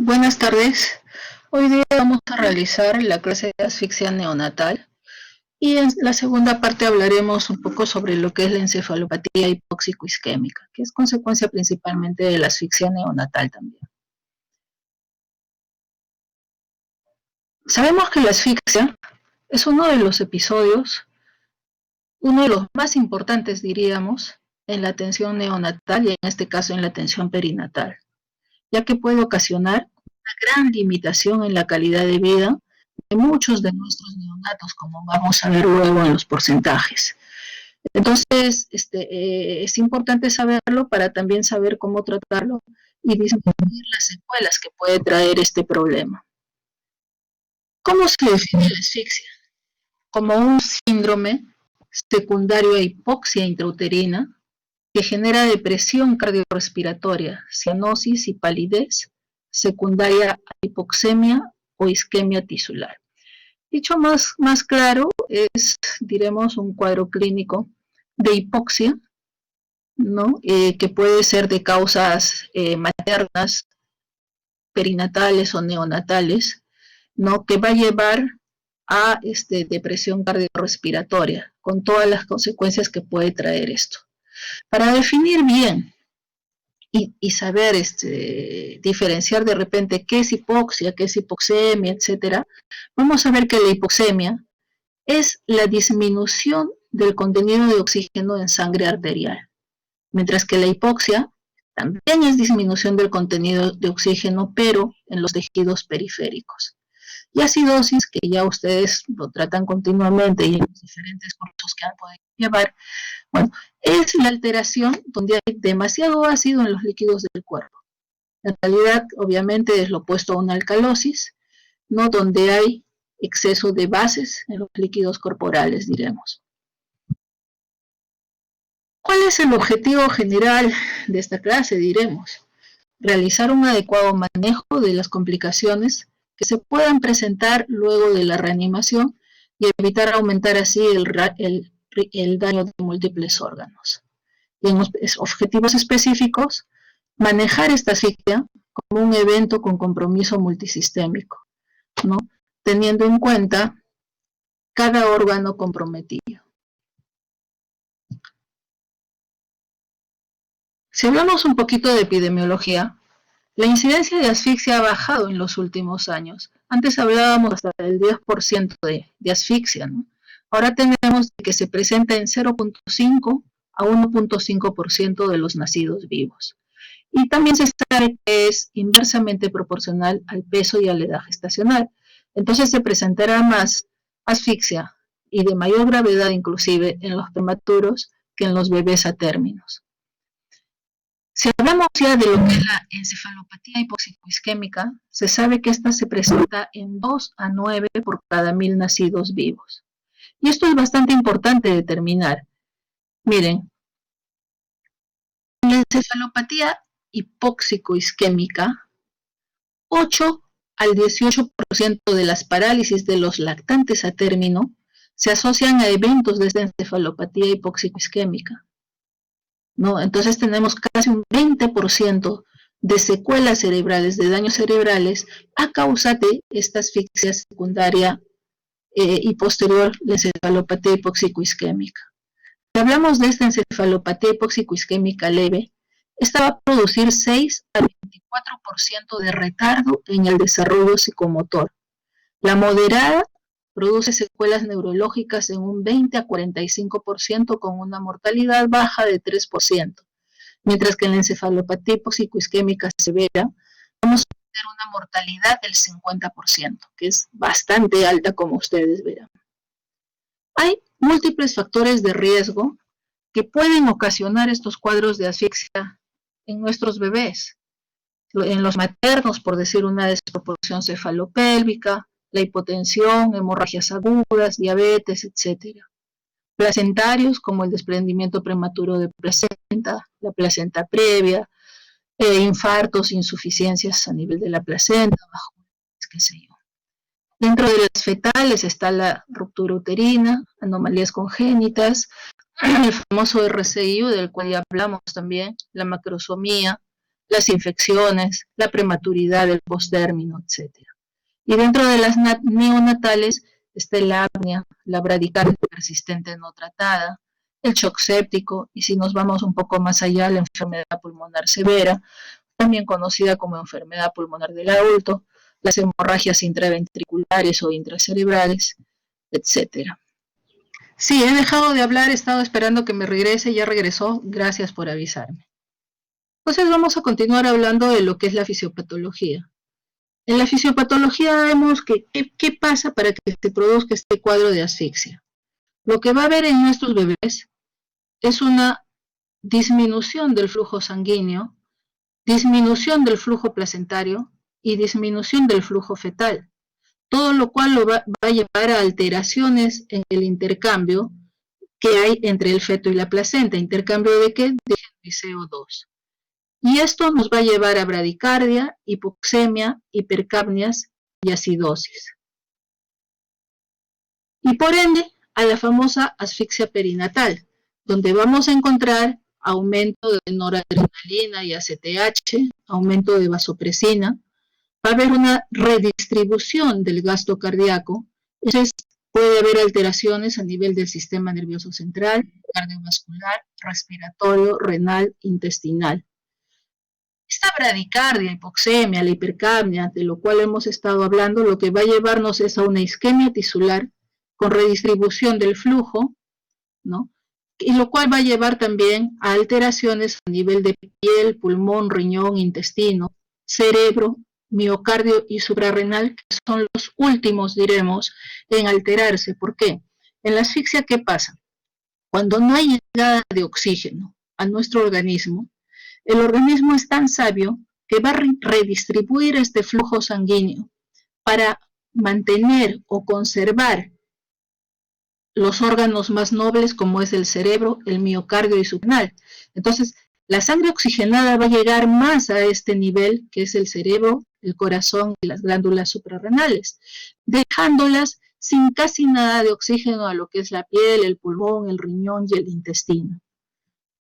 Buenas tardes. Hoy día vamos a realizar la clase de asfixia neonatal y en la segunda parte hablaremos un poco sobre lo que es la encefalopatía hipóxico-isquémica, que es consecuencia principalmente de la asfixia neonatal también. Sabemos que la asfixia es uno de los episodios, uno de los más importantes, diríamos, en la atención neonatal y en este caso en la atención perinatal, ya que puede ocasionar una gran limitación en la calidad de vida de muchos de nuestros neonatos, como vamos a ver luego en los porcentajes. Entonces, es importante saberlo para también saber cómo tratarlo y disminuir las secuelas que puede traer este problema. ¿Cómo se define la asfixia? Como un síndrome secundario a hipoxia intrauterina que genera depresión cardiorrespiratoria, cianosis y palidez secundaria a hipoxemia o isquemia tisular. Dicho más claro, es, diremos, un cuadro clínico de hipoxia, ¿no? Que puede ser de causas maternas, perinatales o neonatales, ¿no? Que va a llevar a depresión cardiorrespiratoria, con todas las consecuencias que puede traer esto. Para definir bien y saber diferenciar de repente qué es hipoxia, qué es hipoxemia, etcétera, vamos a ver que la hipoxemia es la disminución del contenido de oxígeno en sangre arterial, mientras que la hipoxia también es disminución del contenido de oxígeno, pero en los tejidos periféricos. Y acidosis, que ya ustedes lo tratan continuamente y en los diferentes cursos que han podido llevar, bueno, es la alteración donde hay demasiado ácido en los líquidos del cuerpo. En realidad, obviamente, es lo opuesto a una alcalosis, ¿no? Donde hay exceso de bases en los líquidos corporales, diremos. ¿Cuál es el objetivo general de esta clase, diremos? Realizar un adecuado manejo de las complicaciones que se puedan presentar luego de la reanimación y evitar aumentar así el daño de múltiples órganos. Y en objetivos específicos, manejar esta asfixia como un evento con compromiso multisistémico, ¿no? Teniendo en cuenta cada órgano comprometido. Si hablamos un poquito de epidemiología, la incidencia de asfixia ha bajado en los últimos años. Antes hablábamos hasta del 10% de asfixia, ¿no? Ahora tenemos que se presenta en 0.5 a 1.5% de los nacidos vivos. Y también se sabe que es inversamente proporcional al peso y a la edad gestacional. Entonces se presentará más asfixia y de mayor gravedad inclusive en los prematuros que en los bebés a términos. Si hablamos ya de lo que es la encefalopatía hipóxico-isquémica, se sabe que esta se presenta en 2 a 9 por cada 1000 nacidos vivos. Y esto es bastante importante determinar. Miren, en la encefalopatía hipóxico-isquémica, 8 al 18% de las parálisis de los lactantes a término se asocian a eventos de esta encefalopatía hipóxico-isquémica, ¿no? Entonces tenemos casi un 20% de secuelas cerebrales, de daños cerebrales, a causa de esta asfixia secundaria y posterior la encefalopatía hipóxico-isquémica. Si hablamos de esta encefalopatía hipóxico-isquémica leve, esta va a producir 6 al 24% de retardo en el desarrollo psicomotor. La moderada produce secuelas neurológicas en un 20 a 45% con una mortalidad baja de 3%, mientras que en la encefalopatía hipóxico-isquémica severa vamos a tener una mortalidad del 50%, que es bastante alta como ustedes verán. Hay múltiples factores de riesgo que pueden ocasionar estos cuadros de asfixia en nuestros bebés. En los maternos, por decir una desproporción cefalopélvica, la hipotensión, hemorragias agudas, diabetes, etc. Placentarios, como el desprendimiento prematuro de placenta, la placenta previa, infartos, insuficiencias a nivel de la placenta, qué sé yo. Dentro de las fetales está la ruptura uterina, anomalías congénitas, el famoso RCIU, del cual ya hablamos también, la macrosomía, las infecciones, la prematuridad, el postérmino, etc. Y dentro de las neonatales está el apnea, la bradicardia persistente no tratada, el shock séptico, y si nos vamos un poco más allá, la enfermedad pulmonar severa, también conocida como enfermedad pulmonar del adulto, las hemorragias intraventriculares o intracerebrales, etcétera. Sí, he dejado de hablar, he estado esperando que me regrese, ya regresó, gracias por avisarme. Entonces vamos a continuar hablando de lo que es la fisiopatología. En la fisiopatología vemos que qué pasa para que se produzca este cuadro de asfixia. Lo que va a haber en nuestros bebés es una disminución del flujo sanguíneo, disminución del flujo placentario y disminución del flujo fetal, todo lo cual lo va a llevar a alteraciones en el intercambio que hay entre el feto y la placenta. ¿Intercambio de qué? De CO2. Y esto nos va a llevar a bradicardia, hipoxemia, hipercapnias y acidosis. Y por ende, a la famosa asfixia perinatal, donde vamos a encontrar aumento de noradrenalina y ACTH, aumento de vasopresina, va a haber una redistribución del gasto cardíaco, entonces puede haber alteraciones a nivel del sistema nervioso central, cardiovascular, respiratorio, renal, intestinal. Esta bradicardia, hipoxemia, la hipercapnia, de lo cual hemos estado hablando, lo que va a llevarnos es a una isquemia tisular con redistribución del flujo, ¿no? Y lo cual va a llevar también a alteraciones a nivel de piel, pulmón, riñón, intestino, cerebro, miocardio y suprarrenal, que son los últimos, diremos, en alterarse. ¿Por qué? En la asfixia, ¿qué pasa? Cuando no hay llegada de oxígeno a nuestro organismo, el organismo es tan sabio que va a redistribuir este flujo sanguíneo para mantener o conservar los órganos más nobles como es el cerebro, el miocardio y su renal. Entonces, la sangre oxigenada va a llegar más a este nivel que es el cerebro, el corazón y las glándulas suprarrenales, dejándolas sin casi nada de oxígeno a lo que es la piel, el pulmón, el riñón y el intestino,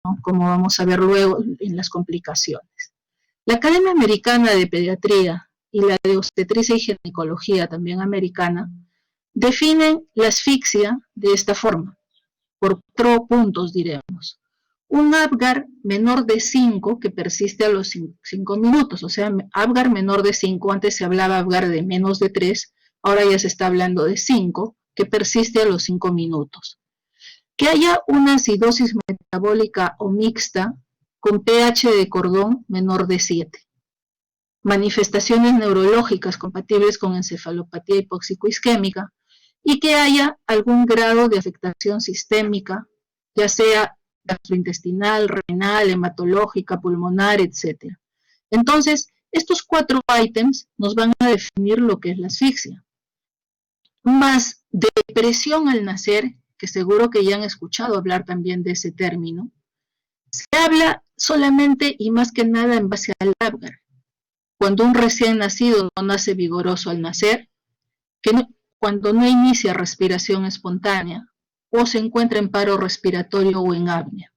¿no? Como vamos a ver luego en las complicaciones. La Academia Americana de Pediatría y la de Obstetricia y Ginecología, también americana, definen la asfixia de esta forma, por 4 puntos diremos. Un Apgar menor de 5 que persiste a los 5 minutos, o sea, Apgar menor de 5, antes se hablaba Apgar de menos de 3, ahora ya se está hablando de 5, que persiste a los 5 minutos. Que haya una acidosis metabólica o mixta con pH de cordón menor de 7. Manifestaciones neurológicas compatibles con encefalopatía hipóxico-isquémica y que haya algún grado de afectación sistémica, ya sea gastrointestinal, renal, hematológica, pulmonar, etc. Entonces, estos 4 ítems nos van a definir lo que es la asfixia. Más depresión al nacer, que seguro que ya han escuchado hablar también de ese término, se habla solamente y más que nada en base al Apgar. Cuando un recién nacido no nace vigoroso al nacer, cuando no inicia respiración espontánea o se encuentra en paro respiratorio o en apnea.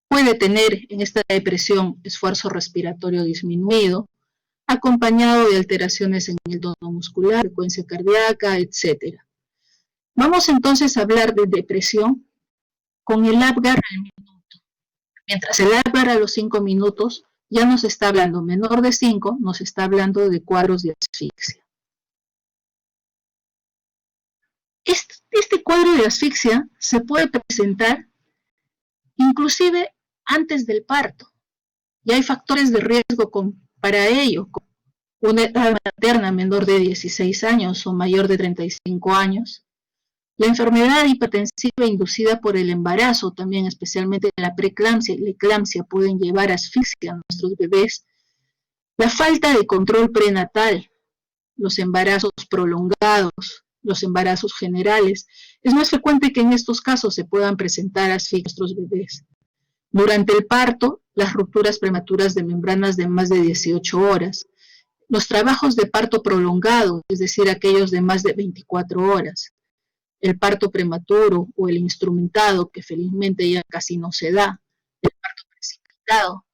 Puede tener en esta depresión esfuerzo respiratorio disminuido, acompañado de alteraciones en el tono muscular, frecuencia cardíaca, etc. Vamos entonces a hablar de depresión con el Apgar al minuto. Mientras el Apgar a los 5 minutos ya nos está hablando menor de 5, nos está hablando de cuadros de asfixia. Este cuadro de asfixia se puede presentar inclusive antes del parto. Y hay factores de riesgo para ello. Una edad materna menor de 16 años o mayor de 35 años. La enfermedad hipertensiva inducida por el embarazo, también especialmente la preeclampsia y la eclampsia, pueden llevar a asfixia a nuestros bebés. La falta de control prenatal, los embarazos prolongados, los embarazos generales. Es más frecuente que en estos casos se puedan presentar asfixia a nuestros bebés. Durante el parto, las rupturas prematuras de membranas de más de 18 horas. Los trabajos de parto prolongado, es decir, aquellos de más de 24 horas. El parto prematuro o el instrumentado, que felizmente ya casi no se da. El parto precipitado.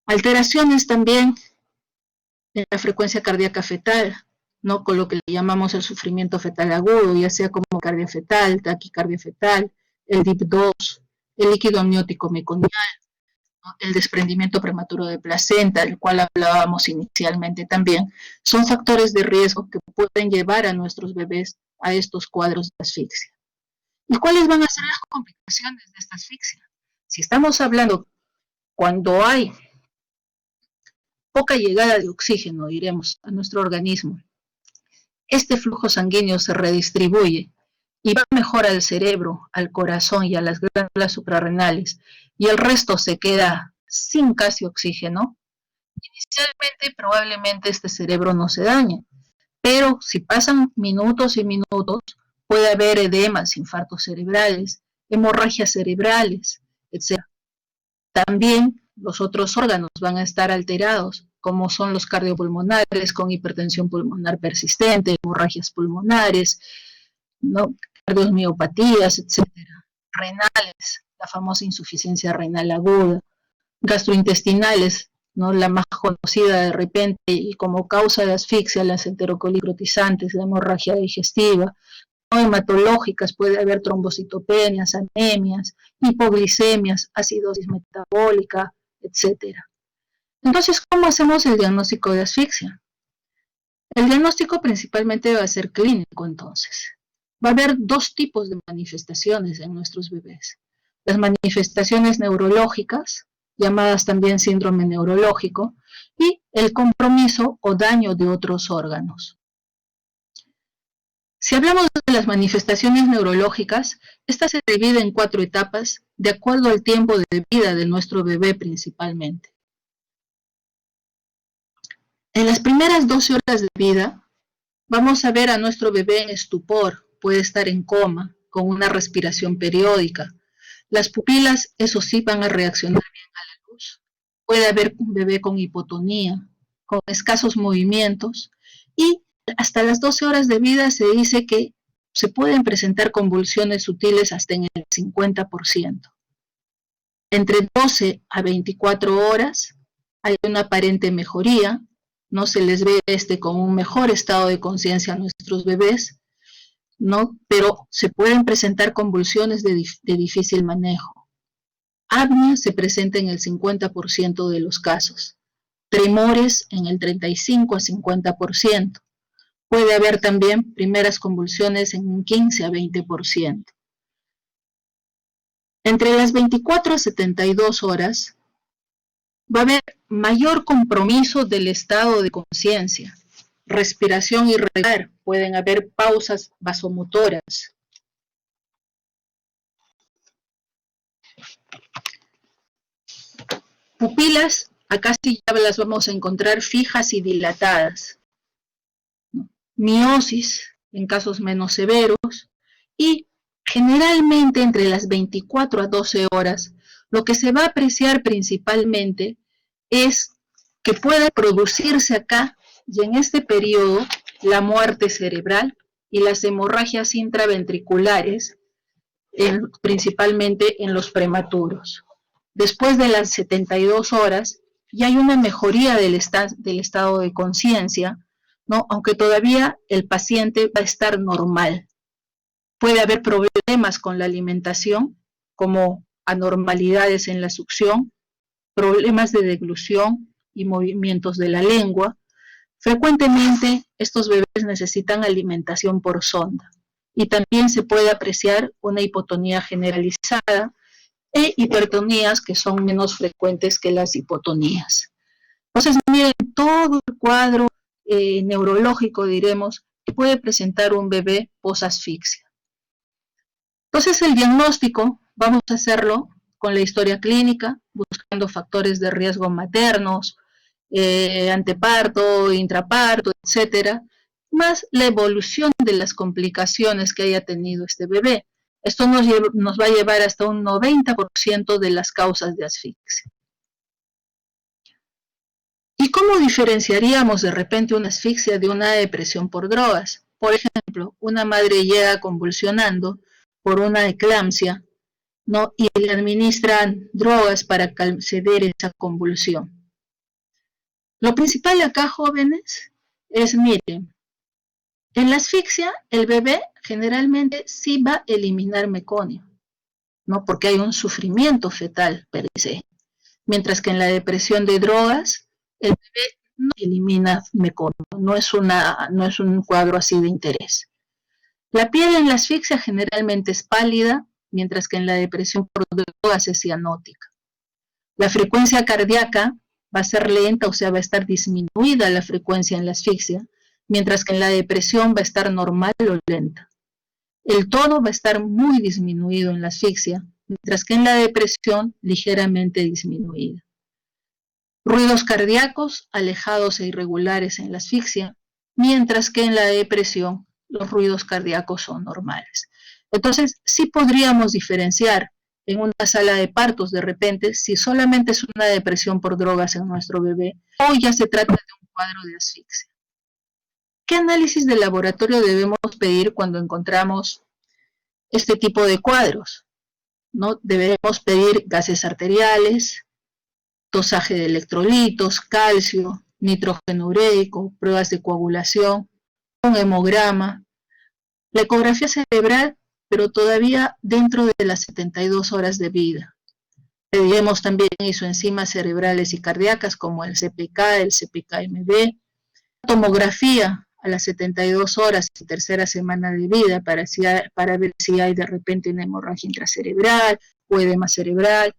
Alteraciones también en la frecuencia cardíaca fetal, ¿no? Con lo que le llamamos el sufrimiento fetal agudo, ya sea como cardia fetal, taquicardia fetal, el DIP2, el líquido amniótico meconial, ¿no? El desprendimiento prematuro de placenta, del cual hablábamos inicialmente también, son factores de riesgo que pueden llevar a nuestros bebés a estos cuadros de asfixia. ¿Y cuáles van a ser las complicaciones de esta asfixia? Si estamos hablando cuando hay poca llegada de oxígeno, diremos, a nuestro organismo, este flujo sanguíneo se redistribuye y va mejor al cerebro, al corazón y a las glándulas suprarrenales, y el resto se queda sin casi oxígeno. Inicialmente probablemente este cerebro no se dañe, pero si pasan minutos y minutos, puede haber edemas, infartos cerebrales, hemorragias cerebrales, etc. También los otros órganos van a estar alterados, como son los cardiopulmonares con hipertensión pulmonar persistente, hemorragias pulmonares, ¿no? Cardiomiopatías, etcétera. Renales, la famosa insuficiencia renal aguda, gastrointestinales, ¿no? La más conocida de repente y como causa de asfixia, las enterocolicrotizantes, la hemorragia digestiva, ¿no? Hematológicas, puede haber trombocitopenias, anemias, hipoglicemias, acidosis metabólica, etcétera. Entonces, ¿cómo hacemos el diagnóstico de asfixia? El diagnóstico principalmente va a ser clínico, entonces. Va a haber dos tipos de manifestaciones en nuestros bebés. Las manifestaciones neurológicas, llamadas también síndrome neurológico, y el compromiso o daño de otros órganos. Si hablamos de las manifestaciones neurológicas, estas se dividen en 4 etapas de acuerdo al tiempo de vida de nuestro bebé principalmente. En las primeras 12 horas de vida, vamos a ver a nuestro bebé en estupor, puede estar en coma, con una respiración periódica. Las pupilas, eso sí, van a reaccionar bien a la luz. Puede haber un bebé con hipotonía, con escasos movimientos, y hasta las 12 horas de vida se dice que se pueden presentar convulsiones sutiles hasta en el 50%. Entre 12 a 24 horas hay una aparente mejoría, no se les ve con un mejor estado de conciencia a nuestros bebés, ¿no? Pero se pueden presentar convulsiones de difícil manejo. Apnea se presenta en el 50% de los casos, tremores en el 35 a 50%. Puede haber también primeras convulsiones en un 15 a 20%. Entre las 24 a 72 horas va a haber mayor compromiso del estado de conciencia, respiración irregular, pueden haber pausas vasomotoras. Pupilas, acá sí ya las vamos a encontrar fijas y dilatadas. Miosis, en casos menos severos, y generalmente entre las 24 a 12 horas, lo que se va a apreciar principalmente es que pueda producirse acá y en este periodo la muerte cerebral y las hemorragias intraventriculares, principalmente en los prematuros. Después de las 72 horas ya hay una mejoría del estado de conciencia, ¿no? Aunque todavía el paciente va a estar normal. Puede haber problemas con la alimentación, como anormalidades en la succión, problemas de deglución y movimientos de la lengua. Frecuentemente estos bebés necesitan alimentación por sonda y también se puede apreciar una hipotonía generalizada e hipertonías que son menos frecuentes que las hipotonías. Entonces, miren, todo el cuadro neurológico, diremos, que puede presentar un bebé posasfixia. Entonces, el diagnóstico vamos a hacerlo con la historia clínica, buscando factores de riesgo maternos, anteparto, intraparto, etcétera, más la evolución de las complicaciones que haya tenido este bebé. Esto nos va a llevar hasta un 90% de las causas de asfixia. ¿Y cómo diferenciaríamos de repente una asfixia de una depresión por drogas? Por ejemplo, una madre llega convulsionando por una eclampsia, ¿no? Y le administran drogas para ceder esa convulsión. Lo principal acá, jóvenes, es, miren, en la asfixia, el bebé generalmente sí va a eliminar meconio, ¿no? Porque hay un sufrimiento fetal per se. Mientras que en la depresión de drogas, el bebé no elimina meconio, no es un cuadro así de interés. La piel en la asfixia generalmente es pálida, mientras que en la depresión por drogas es cianótica. La frecuencia cardíaca va a ser lenta, o sea, va a estar disminuida la frecuencia en la asfixia, mientras que en la depresión va a estar normal o lenta. El tono va a estar muy disminuido en la asfixia, mientras que en la depresión ligeramente disminuida. Ruidos cardíacos alejados e irregulares en la asfixia, mientras que en la depresión los ruidos cardíacos son normales. Entonces, sí podríamos diferenciar en una sala de partos de repente si solamente es una depresión por drogas en nuestro bebé o ya se trata de un cuadro de asfixia. ¿Qué análisis de laboratorio debemos pedir cuando encontramos este tipo de cuadros? ¿No? Debemos pedir gases arteriales, dosaje de electrolitos, calcio, nitrógeno ureico, pruebas de coagulación, un hemograma, la ecografía cerebral, pero todavía dentro de las 72 horas de vida. Pediremos también isoenzimas cerebrales y cardíacas como el CPK, el CPK-MB, tomografía a las 72 horas y tercera semana de vida para ver si hay de repente una hemorragia intracerebral o edema cerebral,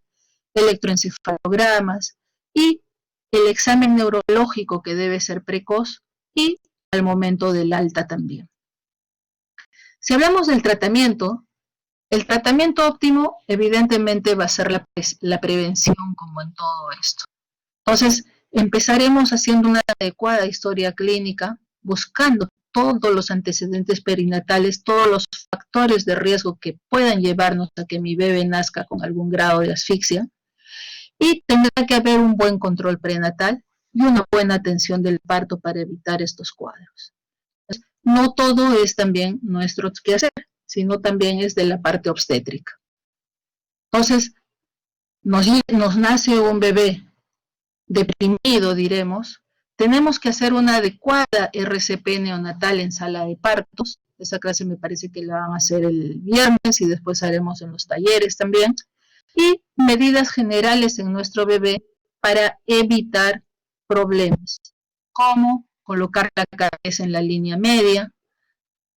electroencefalogramas y el examen neurológico que debe ser precoz y al momento del alta también. Si hablamos del tratamiento, el tratamiento óptimo evidentemente va a ser la prevención como en todo esto. Entonces, empezaremos haciendo una adecuada historia clínica, buscando todos los antecedentes perinatales, todos los factores de riesgo que puedan llevarnos a que mi bebé nazca con algún grado de asfixia, y tendrá que haber un buen control prenatal y una buena atención del parto para evitar estos cuadros. No todo es también nuestro quehacer, sino también es de la parte obstétrica. Entonces, nos nace un bebé deprimido, diremos, tenemos que hacer una adecuada RCP neonatal en sala de partos. Esa clase me parece que la van a hacer el viernes y después haremos en los talleres también. Y medidas generales en nuestro bebé para evitar problemas, como colocar la cabeza en la línea media,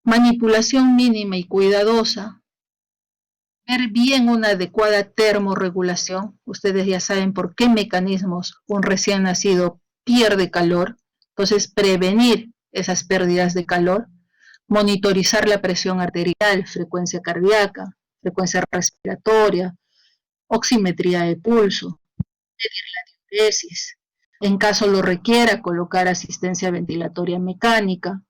manipulación mínima y cuidadosa, ver bien una adecuada termorregulación. Ustedes ya saben por qué mecanismos un recién nacido pierde calor, entonces prevenir esas pérdidas de calor, monitorizar la presión arterial, frecuencia cardíaca, frecuencia respiratoria, oximetría de pulso, medir la diuresis, en caso lo requiera, colocar asistencia ventilatoria mecánica,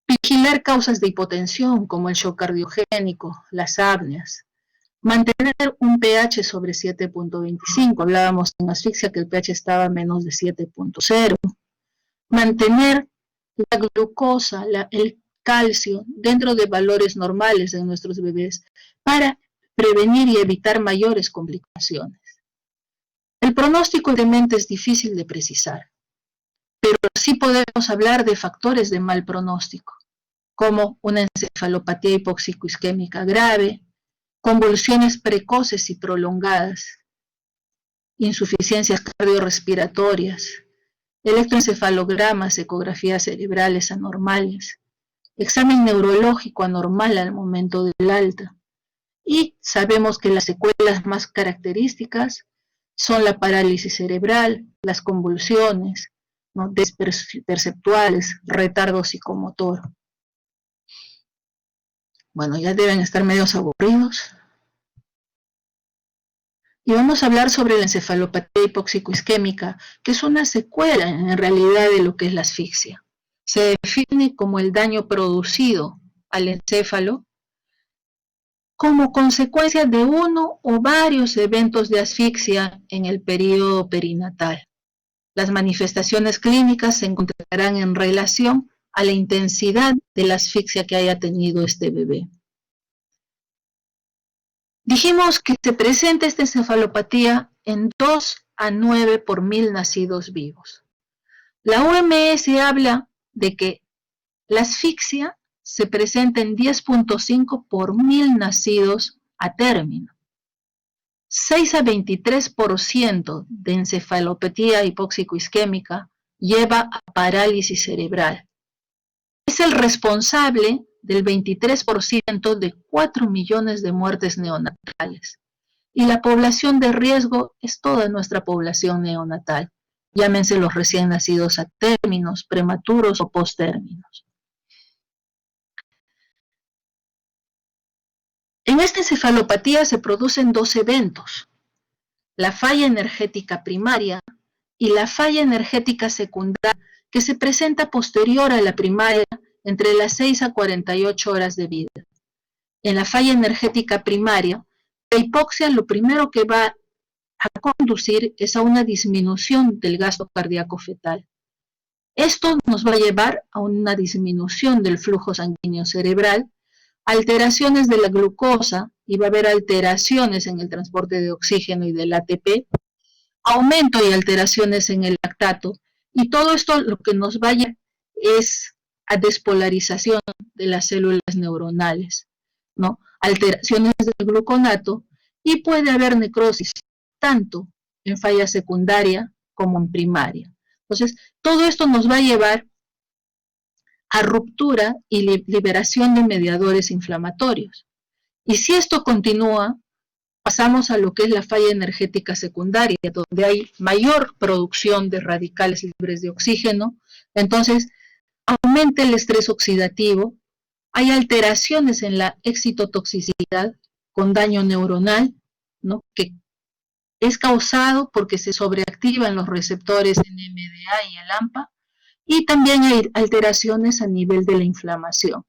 vigilar causas de hipotensión como el shock cardiogénico, las apneas, mantener un pH sobre 7.25, hablábamos en asfixia que el pH estaba menos de 7.0, mantener la glucosa, el calcio dentro de valores normales de nuestros bebés para prevenir y evitar mayores complicaciones. El pronóstico evidentemente es difícil de precisar, pero sí podemos hablar de factores de mal pronóstico, como una encefalopatía hipóxico-isquémica grave, convulsiones precoces y prolongadas, insuficiencias cardiorrespiratorias, electroencefalogramas, ecografías cerebrales anormales, examen neurológico anormal al momento del alta. Y sabemos que las secuelas más características son la parálisis cerebral, las convulsiones, ¿no?, desperceptuales, retardo psicomotor. Bueno, ya deben estar medios aburridos. Y vamos a hablar sobre la encefalopatía hipóxico-isquémica, que es una secuela en realidad de lo que es la asfixia. Se define como el daño producido al encéfalo como consecuencia de uno o varios eventos de asfixia en el periodo perinatal. Las manifestaciones clínicas se encontrarán en relación a la intensidad de la asfixia que haya tenido este bebé. Dijimos que se presenta esta encefalopatía en 2 a 9 por 1000 nacidos vivos. La OMS habla de que la asfixia se presenta en 10.5 por 1000 nacidos a término. 6 a 23% de encefalopatía hipóxico-isquémica lleva a parálisis cerebral. Es el responsable del 23% de 4 millones de muertes neonatales. Y la población de riesgo es toda nuestra población neonatal. Llámense los recién nacidos a términos, prematuros o posttérminos. En esta encefalopatía se producen dos eventos: la falla energética primaria y la falla energética secundaria, que se presenta posterior a la primaria entre las 6 a 48 horas de vida. En la falla energética primaria, la hipoxia lo primero que va a conducir es a una disminución del gasto cardíaco fetal. Esto nos va a llevar a una disminución del flujo sanguíneo cerebral, alteraciones de la glucosa, y va a haber alteraciones en el transporte de oxígeno y del ATP, aumento y alteraciones en el lactato, y todo esto lo que nos va a llevar es a despolarización de las células neuronales, ¿no? Alteraciones del gluconato, y puede haber necrosis tanto en falla secundaria como en primaria. Entonces, todo esto nos va a llevar a ruptura y liberación de mediadores inflamatorios. Y si esto continúa, pasamos a lo que es la falla energética secundaria, donde hay mayor producción de radicales libres de oxígeno. Entonces, aumenta el estrés oxidativo, hay alteraciones en la excitotoxicidad con daño neuronal, ¿no?, que es causado porque se sobreactivan los receptores NMDA y el AMPA, y también hay alteraciones a nivel de la inflamación.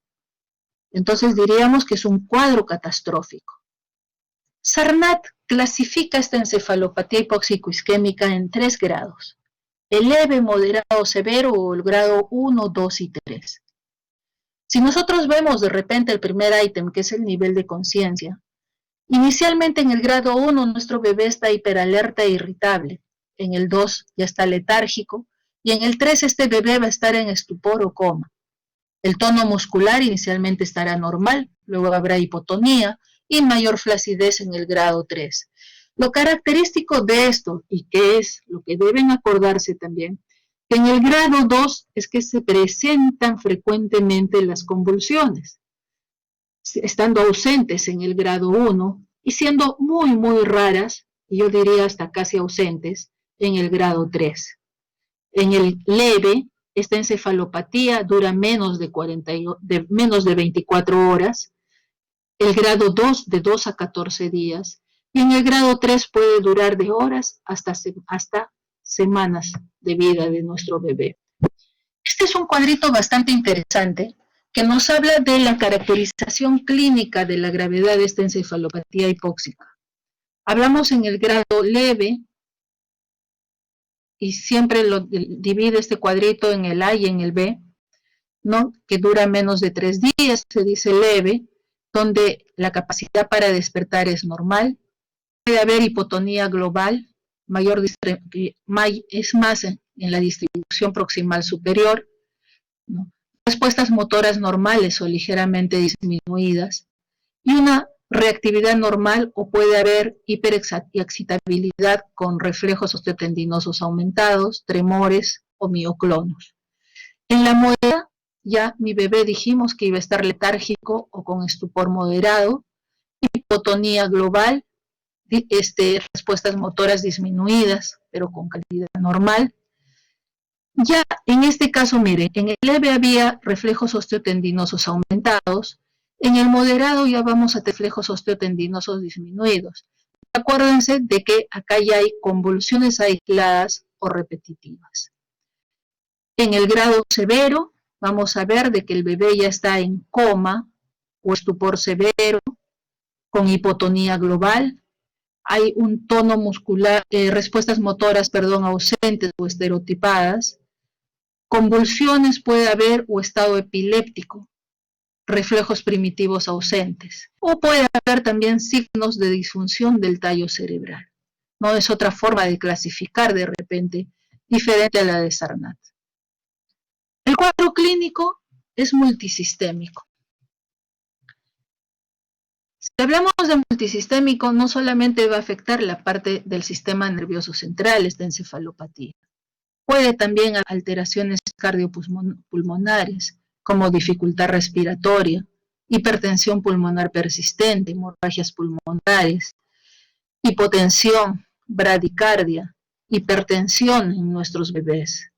Entonces diríamos que es un cuadro catastrófico. Sarnat clasifica esta encefalopatía hipóxico-isquémica en 3 grados: el leve, moderado, severo, o el grado 1, 2 y 3. Si nosotros vemos de repente el primer ítem, que es el nivel de conciencia, inicialmente en el grado 1 nuestro bebé está hiperalerta e irritable, en el 2 ya está letárgico, y en el 3 este bebé va a estar en estupor o coma. El tono muscular inicialmente estará normal, luego habrá hipotonía y mayor flacidez en el grado 3. Lo característico de esto, y que es lo que deben acordarse también, que en el grado 2 es que se presentan frecuentemente las convulsiones, estando ausentes en el grado 1 y siendo muy, muy raras, y yo diría hasta casi ausentes, en el grado 3. En el leve, esta encefalopatía dura menos de 24 horas, el grado 2 de 2 a 14 días, y en el grado 3 puede durar de horas hasta semanas de vida de nuestro bebé. Este es un cuadrito bastante interesante que nos habla de la caracterización clínica de la gravedad de esta encefalopatía hipóxica. Hablamos en el grado leve, y siempre lo divide este cuadrito en el A y en el B, ¿no?, que dura menos de 3 días, se dice leve, donde la capacidad para despertar es normal. Puede haber hipotonía global, es más en la distribución proximal superior, ¿no?, respuestas motoras normales o ligeramente disminuidas, y una reactividad normal, o puede haber hiperexcitabilidad con reflejos osteotendinosos aumentados, tremores o mioclonos. En la moderada, ya mi bebé dijimos que iba a estar letárgico o con estupor moderado, hipotonía global, respuestas motoras disminuidas, pero con calidad normal. Ya en este caso, mire, en el leve había reflejos osteotendinosos aumentados, en el moderado ya vamos a reflejos osteotendinosos disminuidos. Acuérdense de que acá ya hay convulsiones aisladas o repetitivas. En el grado severo, vamos a ver de que el bebé ya está en coma o estupor severo, con hipotonía global. Hay un tono muscular, respuestas motoras, ausentes o estereotipadas. Convulsiones puede haber o estado epiléptico, reflejos primitivos ausentes. O puede haber también signos de disfunción del tallo cerebral. No es otra forma de clasificar de repente, diferente a la de Sarnat. El cuadro clínico es multisistémico. Si hablamos de multisistémico, no solamente va a afectar la parte del sistema nervioso central, esta encefalopatía. Puede también alteraciones cardiopulmonares, como dificultad respiratoria, hipertensión pulmonar persistente, hemorragias pulmonares, hipotensión, bradicardia, hipertensión en nuestros bebés.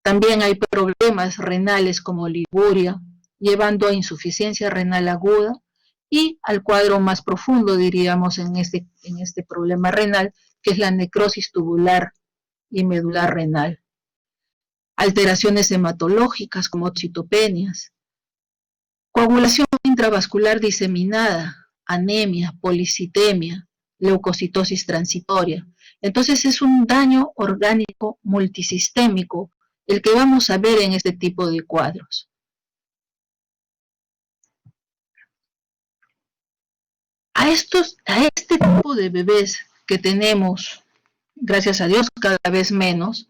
También hay problemas renales como liguria, llevando a insuficiencia renal aguda y al cuadro más profundo, diríamos, en este problema renal, que es la necrosis tubular y medular renal. Alteraciones hematológicas como citopenias, coagulación intravascular diseminada, anemia, policitemia, leucocitosis transitoria. Entonces es un daño orgánico multisistémico el que vamos a ver en este tipo de cuadros. A este tipo de bebés que tenemos, gracias a Dios, cada vez menos,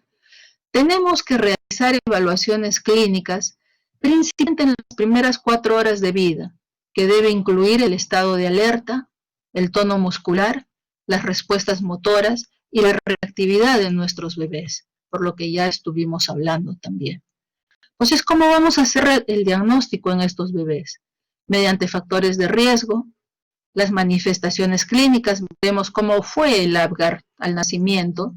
tenemos que realizar evaluaciones clínicas, principalmente en las primeras 4 horas de vida, que debe incluir el estado de alerta, el tono muscular, las respuestas motoras y la reactividad de nuestros bebés, por lo que ya estuvimos hablando también. Entonces, ¿cómo vamos a hacer el diagnóstico en estos bebés? Mediante factores de riesgo, las manifestaciones clínicas, vemos cómo fue el Apgar al nacimiento,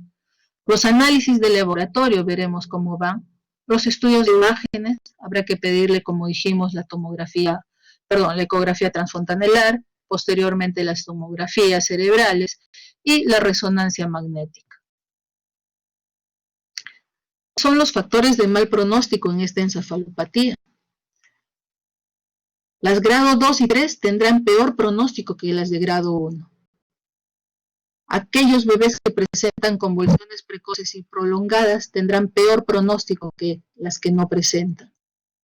los análisis de laboratorio, veremos cómo van, los estudios de imágenes, habrá que pedirle, como dijimos, la ecografía transfontanelar, posteriormente las tomografías cerebrales y la resonancia magnética. Son los factores de mal pronóstico en esta encefalopatía. Las grado 2 y 3 tendrán peor pronóstico que las de grado 1. Aquellos bebés que presentan convulsiones precoces y prolongadas tendrán peor pronóstico que las que no presentan.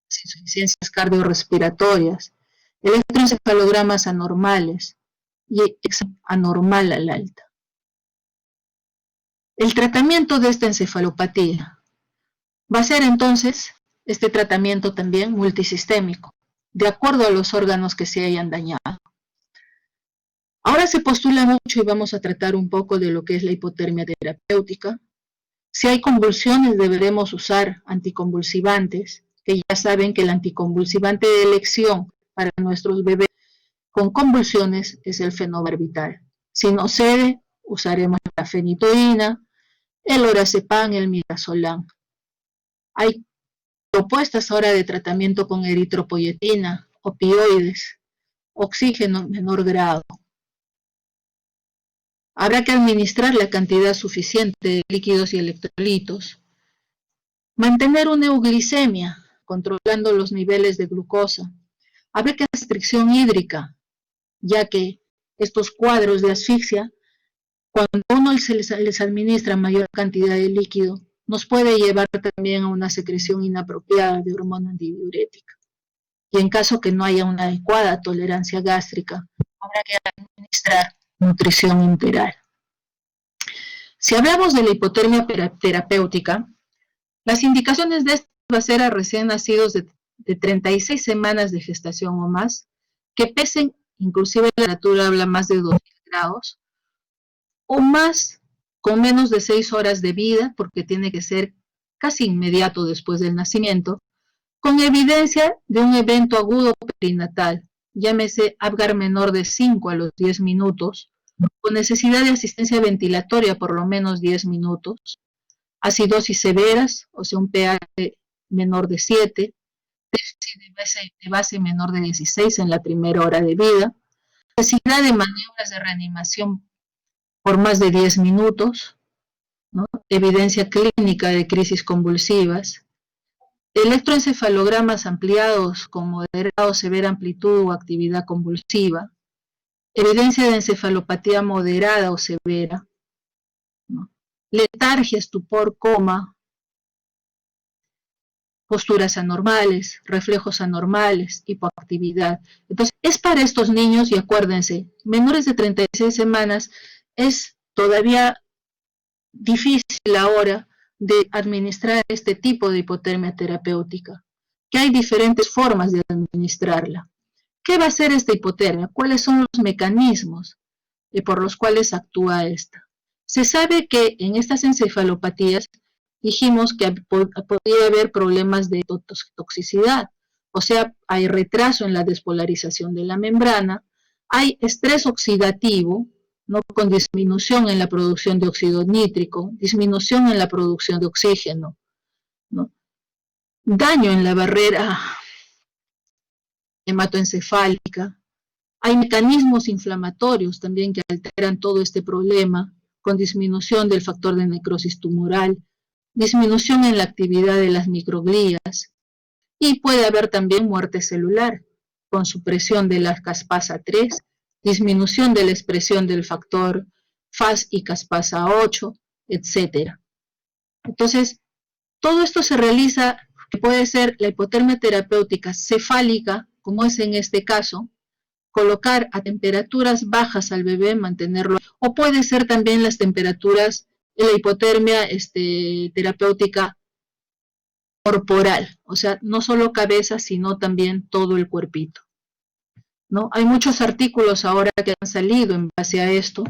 Insuficiencias cardiorrespiratorias, electroencefalogramas anormales y examen anormal al alta. El tratamiento de esta encefalopatía va a ser entonces este tratamiento también multisistémico, de acuerdo a los órganos que se hayan dañado. Ahora se postula mucho y vamos a tratar un poco de lo que es la hipotermia terapéutica. Si hay convulsiones deberemos usar anticonvulsivantes, que ya saben que el anticonvulsivante de elección para nuestros bebés con convulsiones es el fenobarbital. Si no cede, usaremos la fenitoína, el lorazepam, el midazolam. Hay propuestas ahora de tratamiento con eritropoyetina, opioides, oxígeno en menor grado. Habrá que administrar la cantidad suficiente de líquidos y electrolitos. Mantener una euglicemia, controlando los niveles de glucosa. Habrá que restricción hídrica, ya que estos cuadros de asfixia, cuando uno les administra mayor cantidad de líquido, nos puede llevar también a una secreción inapropiada de hormona antidiurética. Y en caso que no haya una adecuada tolerancia gástrica, habrá que administrar nutrición integral. Si hablamos de la hipotermia terapéutica, las indicaciones de esta va a ser a recién nacidos de 36 semanas de gestación o más, que pesen, inclusive la literatura habla más de 2000 grados, o más con menos de 6 horas de vida, porque tiene que ser casi inmediato después del nacimiento, con evidencia de un evento agudo perinatal, llámese Apgar menor de 5 a los 10 minutos, con necesidad de asistencia ventilatoria por lo menos 10 minutos, acidosis severas, o sea un pH menor de 7, déficit de base menor de 16 en la primera hora de vida, necesidad de maniobras de reanimación por más de 10 minutos, ¿no? Evidencia clínica de crisis convulsivas, electroencefalogramas ampliados con moderada o severa amplitud o actividad convulsiva, evidencia de encefalopatía moderada o severa, ¿no? Letargia, estupor, coma, posturas anormales, reflejos anormales, hipoactividad. Entonces, es para estos niños, y acuérdense, menores de 36 semanas, es todavía difícil ahora de administrar este tipo de hipotermia terapéutica, que hay diferentes formas de administrarla. ¿Qué va a hacer esta hipotermia? ¿Cuáles son los mecanismos por los cuales actúa esta? Se sabe que en estas encefalopatías dijimos que podría haber problemas de toxicidad, o sea, hay retraso en la despolarización de la membrana, hay estrés oxidativo, ¿no? Con disminución en la producción de óxido nítrico, disminución en la producción de oxígeno, ¿no? Daño en la barrera hematoencefálica. Hay mecanismos inflamatorios también que alteran todo este problema, con disminución del factor de necrosis tumoral, disminución en la actividad de las microglías, y puede haber también muerte celular, con supresión de la caspasa 3, disminución de la expresión del factor FAS y caspasa 8, etc. Entonces, todo esto se realiza, que puede ser la hipotermia terapéutica cefálica, como es en este caso, colocar a temperaturas bajas al bebé, mantenerlo, o puede ser también las temperaturas de la hipotermia terapéutica corporal, o sea, no solo cabeza, sino también todo el cuerpito, ¿no? Hay muchos artículos ahora que han salido en base a esto,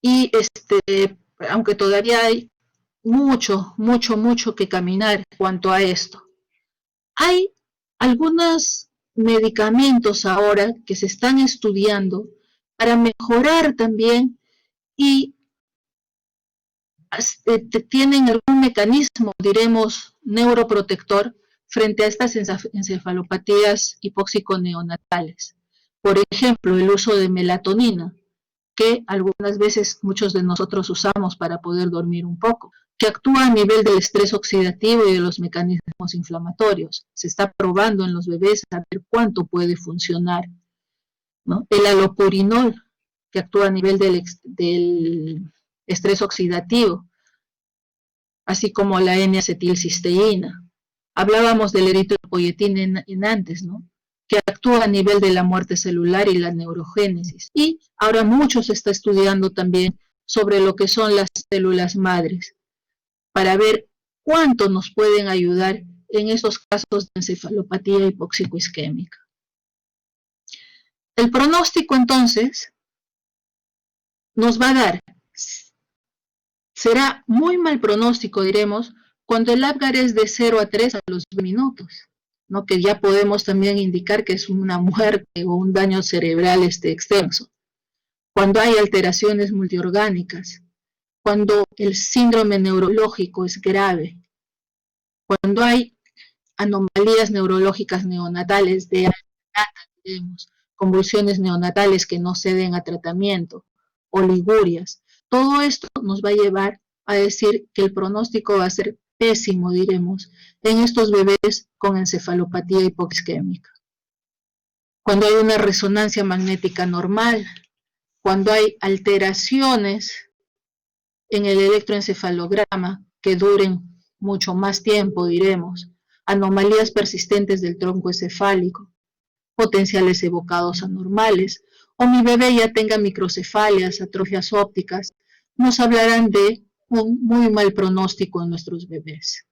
y aunque todavía hay mucho que caminar en cuanto a esto. Hay algunos medicamentos ahora que se están estudiando para mejorar también y tienen algún mecanismo, diremos, neuroprotector frente a estas encefalopatías hipóxico-neonatales. Por ejemplo, el uso de melatonina, que algunas veces muchos de nosotros usamos para poder dormir un poco, que actúa a nivel del estrés oxidativo y de los mecanismos inflamatorios. Se está probando en los bebés a ver cuánto puede funcionar, ¿no? El alopurinol, que actúa a nivel del estrés oxidativo, así como la N-acetilcisteína. Hablábamos del eritropoyetina en antes, ¿no? Que actúa a nivel de la muerte celular y la neurogénesis. Y ahora mucho se está estudiando también sobre lo que son las células madres, para ver cuánto nos pueden ayudar en esos casos de encefalopatía hipóxico-isquémica. El pronóstico, entonces, nos va a dar, será muy mal pronóstico, diremos, cuando el Apgar es de 0 a 3 a los 2 minutos, ¿no? Que ya podemos también indicar que es una muerte o un daño cerebral extenso. Cuando hay alteraciones multiorgánicas, cuando el síndrome neurológico es grave, cuando hay anomalías neurológicas neonatales de convulsiones neonatales que no ceden a tratamiento, oligurias. Todo esto nos va a llevar a decir que el pronóstico va a ser pésimo, diremos, en estos bebés con encefalopatía hipoisquémica. Cuando hay una resonancia magnética normal, cuando hay alteraciones en el electroencefalograma que duren mucho más tiempo, diremos, anomalías persistentes del tronco encefálico, potenciales evocados anormales, o mi bebé ya tenga microcefalias, atrofias ópticas, nos hablarán de un muy mal pronóstico en nuestros bebés.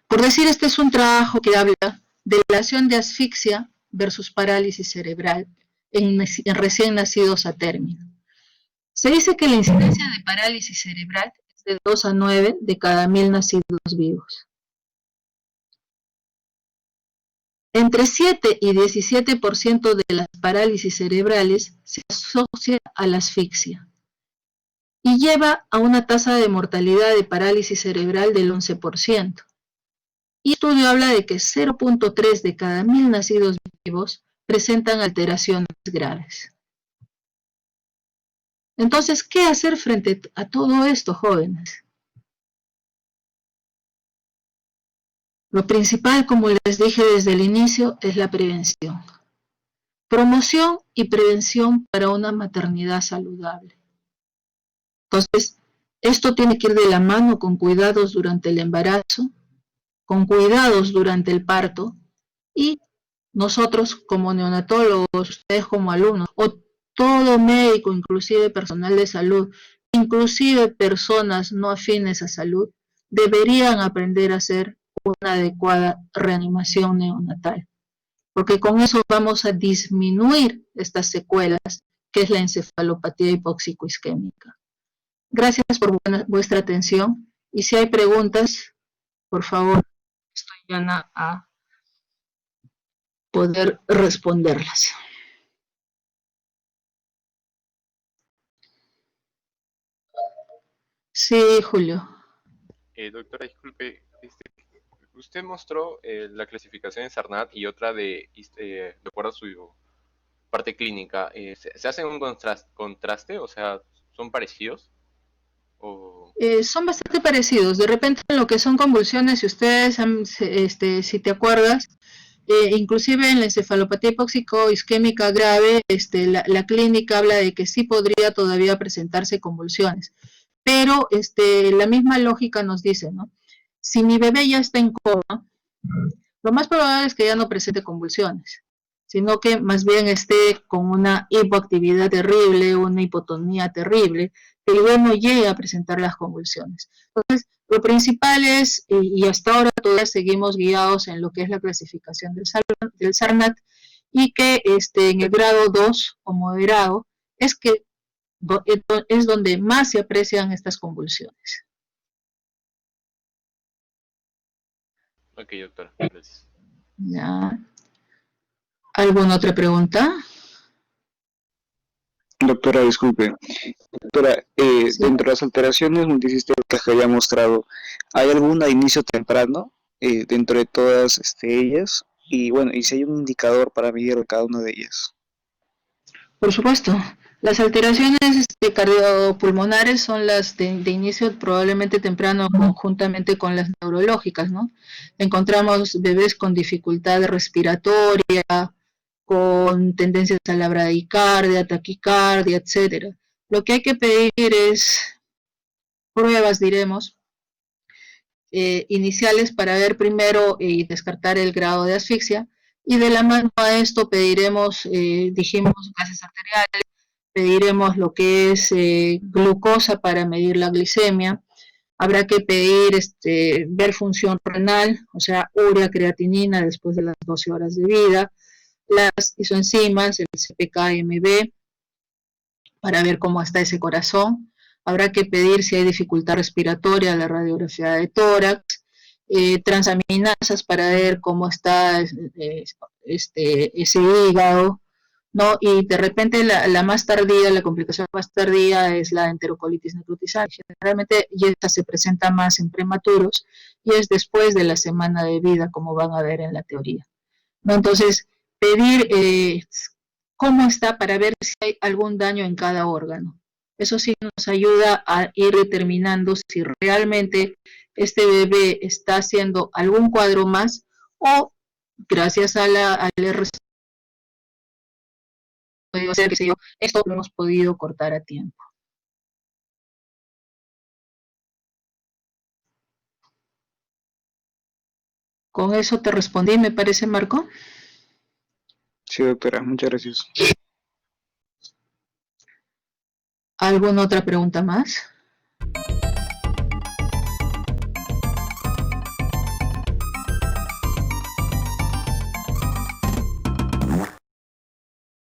Por decir, este es un trabajo que habla de relación de asfixia versus parálisis cerebral en recién nacidos a término. Se dice que la incidencia de parálisis cerebral es de 2 a 9 de cada 1000 nacidos vivos. Entre 7 y 17% de las parálisis cerebrales se asocia a la asfixia y lleva a una tasa de mortalidad de parálisis cerebral del 11%. Y el estudio habla de que 0.3 de cada 1000 nacidos vivos presentan alteraciones graves. Entonces, ¿qué hacer frente a todo esto, jóvenes? Lo principal, como les dije desde el inicio, es la prevención. Promoción y prevención para una maternidad saludable. Entonces, esto tiene que ir de la mano con cuidados durante el embarazo, con cuidados durante el parto, y nosotros como neonatólogos, ustedes como alumnos, o todo médico, inclusive personal de salud, inclusive personas no afines a salud, deberían aprender a hacer una adecuada reanimación neonatal, porque con eso vamos a disminuir estas secuelas, que es la encefalopatía hipóxico-isquémica. Gracias por vuestra atención y si hay preguntas, por favor, estoy gana a poder responderlas. Sí, Julio. Doctora, disculpe, usted mostró la clasificación de Sarnat y otra de acuerdo a su parte clínica. ¿Se hacen un contraste? O sea, ¿son parecidos? O... Son bastante parecidos. De repente, en lo que son convulsiones, si ustedes, si te acuerdas, inclusive en la encefalopatía hipóxico-isquémica grave, la clínica habla de que sí podría todavía presentarse convulsiones. Pero la misma lógica nos dice, ¿no? Si mi bebé ya está en coma, lo más probable es que ya no presente convulsiones, sino que más bien esté con una hipoactividad terrible, una hipotonía terrible, que luego no llegue a presentar las convulsiones. Entonces, lo principal es, y hasta ahora todavía seguimos guiados en lo que es la clasificación del SARNAT, y que en el grado 2 o moderado es que es donde más se aprecian estas convulsiones. Ok, doctora, gracias. ¿Ya? ¿Alguna otra pregunta? Doctora, disculpe. Doctora, Sí. dentro de las alteraciones multisistémicas que había mostrado, ¿hay alguna de inicio temprano dentro de todas ellas? Y bueno, y si hay un indicador para medir cada una de ellas. Por supuesto. Las alteraciones cardiopulmonares son las de inicio probablemente temprano conjuntamente con las neurológicas, ¿no? Encontramos bebés con dificultad respiratoria, con tendencias a la bradicardia, taquicardia, etcétera. Lo que hay que pedir es pruebas, diremos, iniciales para ver primero y descartar el grado de asfixia, y de la mano a esto pediremos, dijimos, gases arteriales, pediremos lo que es glucosa para medir la glicemia, habrá que pedir, ver función renal, o sea, urea, creatinina después de las 12 horas de vida, las isoenzimas, el CPK-MB, para ver cómo está ese corazón, habrá que pedir si hay dificultad respiratoria, la radiografía de tórax, transaminasas para ver cómo está ese hígado, ¿no? Y de repente la más tardía, la complicación más tardía es la enterocolitis necrotizante. Generalmente y esta se presenta más en prematuros y es después de la semana de vida, como van a ver en la teoría, ¿no? Entonces, pedir cómo está para ver si hay algún daño en cada órgano. Eso sí nos ayuda a ir determinando si realmente este bebé está haciendo algún cuadro más o gracias a al RCP, esto lo hemos podido cortar a tiempo. Con eso te respondí, me parece, Marco. Sí, doctora, muchas gracias. ¿Alguna otra pregunta más?